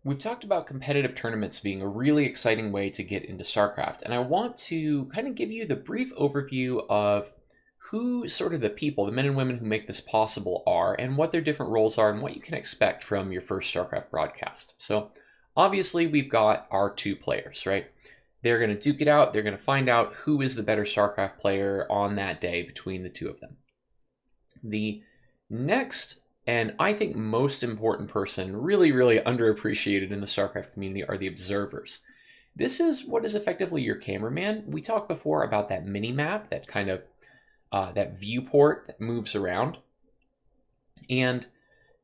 We've talked about competitive tournaments being a really exciting way to get into StarCraft, and I want to kind of give you the brief overview of who sort of the people, the men and women who make this possible are, and what their different roles are, and what you can expect from your first StarCraft broadcast. So obviously we've got our two players, right? They're going to duke it out. They're going to find out who is the better StarCraft player on that day between the two of them. The next, and I think most important person, really underappreciated in the StarCraft community, are the observers. This is what is effectively your cameraman. We talked before about that mini map, that kind of that viewport that moves around. And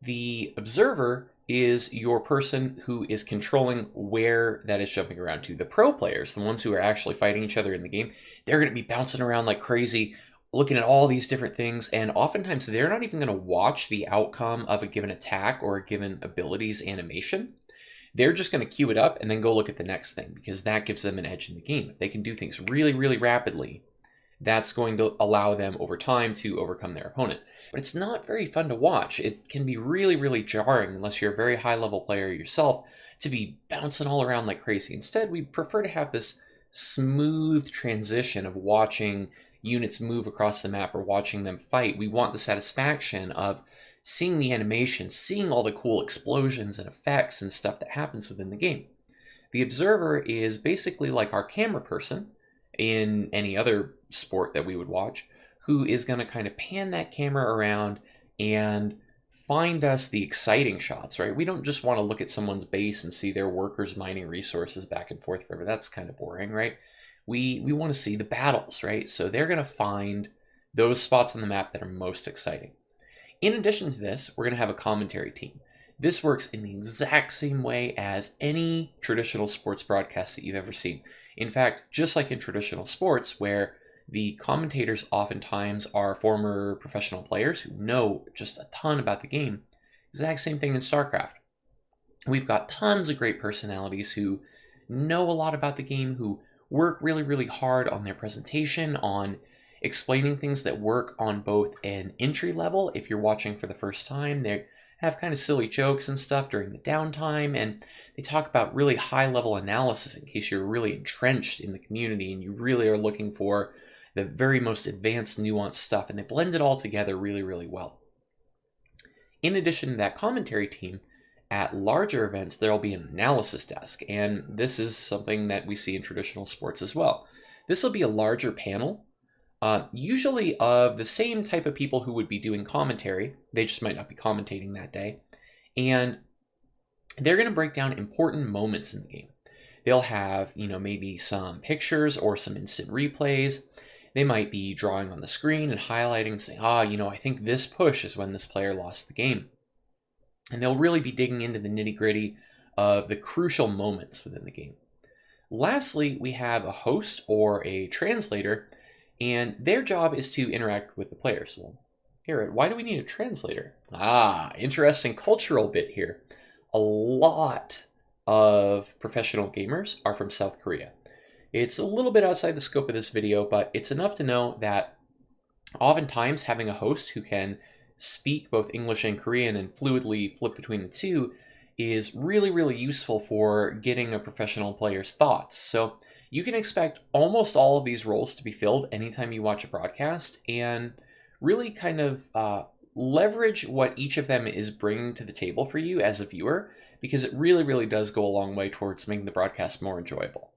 the observer is your person who is controlling where that is jumping around to. The pro players, the ones who are actually fighting each other in the game, they're going to be bouncing around like crazy, looking at all these different things, and oftentimes they're not even going to watch the outcome of a given attack or a given ability's animation. They're just going to queue it up and then go look at the next thing, because that gives them an edge in the game. If they can do things really rapidly, that's going to allow them over time to overcome their opponent. But it's not very fun to watch. It can be really jarring, unless you're a very high level player yourself, to be bouncing all around like crazy. Instead, we prefer to have this smooth transition of watching units move across the map or watching them fight. We want the satisfaction of seeing the animation, seeing all the cool explosions and effects and stuff that happens within the game. The observer is basically like our camera person in any other sport that we would watch, who is going to kind of pan that camera around and find us the exciting shots, right? We don't just want to look at someone's base and see their workers mining resources back and forth forever. That's kind of boring, right? We want to see the battles, right? So they're going to find those spots on the map that are most exciting. In addition to this, we're going to have a commentary team. This works in the exact same way as any traditional sports broadcast that you've ever seen. In fact, just like in traditional sports, where the commentators oftentimes are former professional players who know just a ton about the game, exact same thing in StarCraft. We've got tons of great personalities who know a lot about the game, who work really hard on their presentation, on explaining things that work on both an entry level. If you're watching for the first time, they have kind of silly jokes and stuff during the downtime, and they talk about really high level analysis in case you're really entrenched in the community and you really are looking for the very most advanced nuanced stuff, and they blend it all together really well. In addition to that commentary team, at larger events, there'll be an analysis desk, and this is something that we see in traditional sports as well. This will be a larger panel, usually of the same type of people who would be doing commentary. They just might not be commentating that day, and they're going to break down important moments in the game. They'll have, maybe some pictures or some instant replays. They might be drawing on the screen and highlighting and saying, I think this push is when this player lost the game. And they'll really be digging into the nitty-gritty of the crucial moments within the game. Lastly, we have a host or a translator, and their job is to interact with the players. Well, Garrett, why do we need a translator? Interesting cultural bit here. A lot of professional gamers are from South Korea. It's a little bit outside the scope of this video, but it's enough to know that oftentimes having a host who can speak both English and Korean and fluidly flip between the two is really useful for getting a professional player's thoughts. So you can expect almost all of these roles to be filled anytime you watch a broadcast, and really kind of leverage what each of them is bringing to the table for you as a viewer, because it really does go a long way towards making the broadcast more enjoyable.